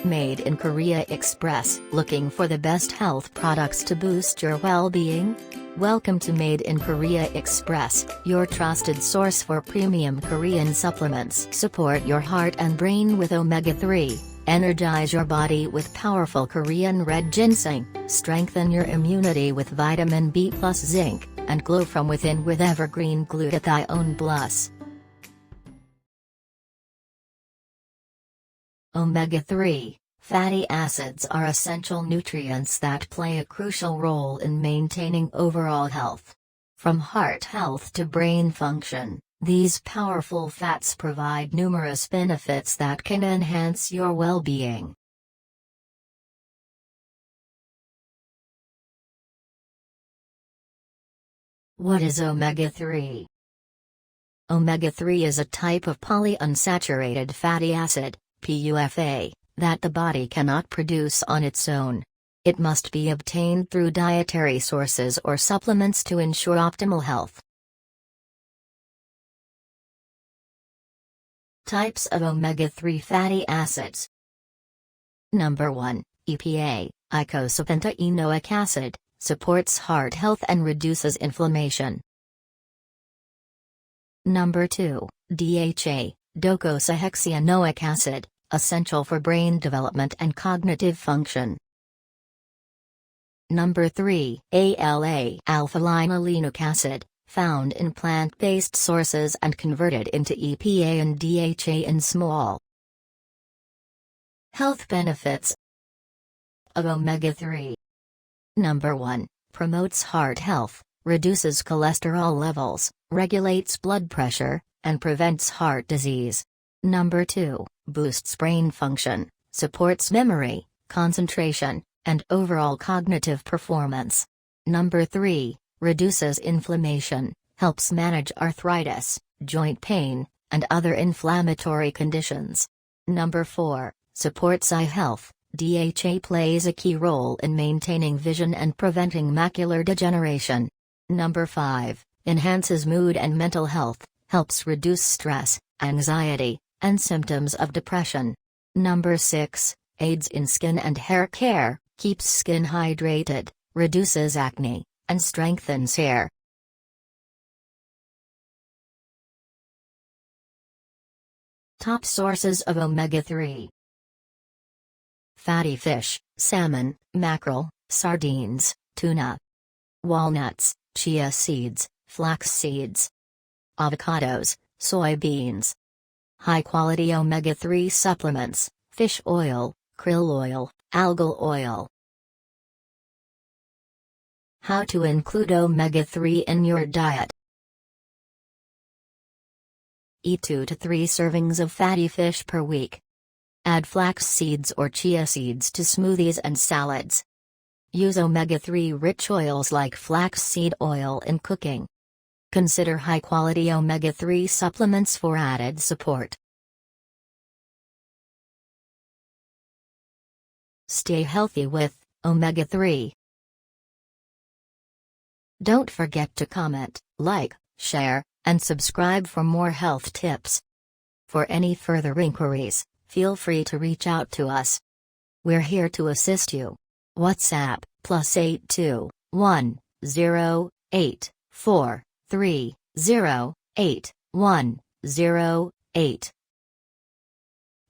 Made in Korea Express. Looking for the best health products to boost your well-being? Welcome to Made in Korea Express, your trusted source for premium Korean supplements. Support your heart and brain with Omega-3, energize your body with powerful Korean red ginseng, strengthen your immunity with vitamin B plus zinc, and glow from within with evergreen glutathione plus. Omega-3 fatty acids are essential nutrients that play a crucial role in maintaining overall health. From heart health to brain function, these powerful fats provide numerous benefits that can enhance your well-being. What is omega-3? Omega-3 is a type of polyunsaturated fatty acid, PUFA, that the body cannot produce on its own. It must be obtained through dietary sources or supplements to ensure optimal health. Types of omega-3 fatty acids. Number 1, EPA, eicosapentaenoic acid, supports heart health and reduces inflammation. Number 2, DHA, docosahexaenoic acid, essential for brain development and cognitive function. Number 3, ALA, alpha-linolenic acid, found in plant-based sources and converted into EPA and DHA in small. Health benefits of omega-3. Number 1, promotes heart health, reduces cholesterol levels, regulates blood pressure, and prevents heart disease. Number 2, boosts brain function, supports memory, concentration, and overall cognitive performance. Number 3, reduces inflammation, helps manage arthritis, joint pain, and other inflammatory conditions. Number 4, supports eye health. DHA plays a key role in maintaining vision and preventing macular degeneration. Number 5, enhances mood and mental health, helps reduce stress, anxiety, and symptoms of depression. Number 6, aids in skin and hair care, keeps skin hydrated, reduces acne, and strengthens hair. Top sources of omega-3. Fatty fish, salmon, mackerel, sardines, tuna. Walnuts, chia seeds, flax seeds. Avocados, soybeans. High-quality omega-3 supplements, fish oil, krill oil, algal oil. How to include omega-3 in your diet. Eat 2 to 3 servings of fatty fish per week. Add flax seeds or chia seeds to smoothies and salads. Use omega-3 rich oils like flaxseed oil in cooking. Consider high-quality omega-3 supplements for added support. Stay healthy with omega-3. Don't forget to comment, like, share, and subscribe for more health tips. For any further inquiries, feel free to reach out to us. We're here to assist you. WhatsApp, +82 1 0 8 4 3 0 8 1 0 8.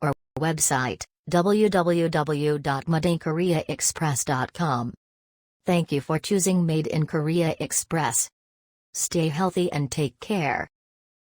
Or website, www.madeinkoreaexpress.com. Thank you for choosing Made in Korea Express. Stay healthy and take care.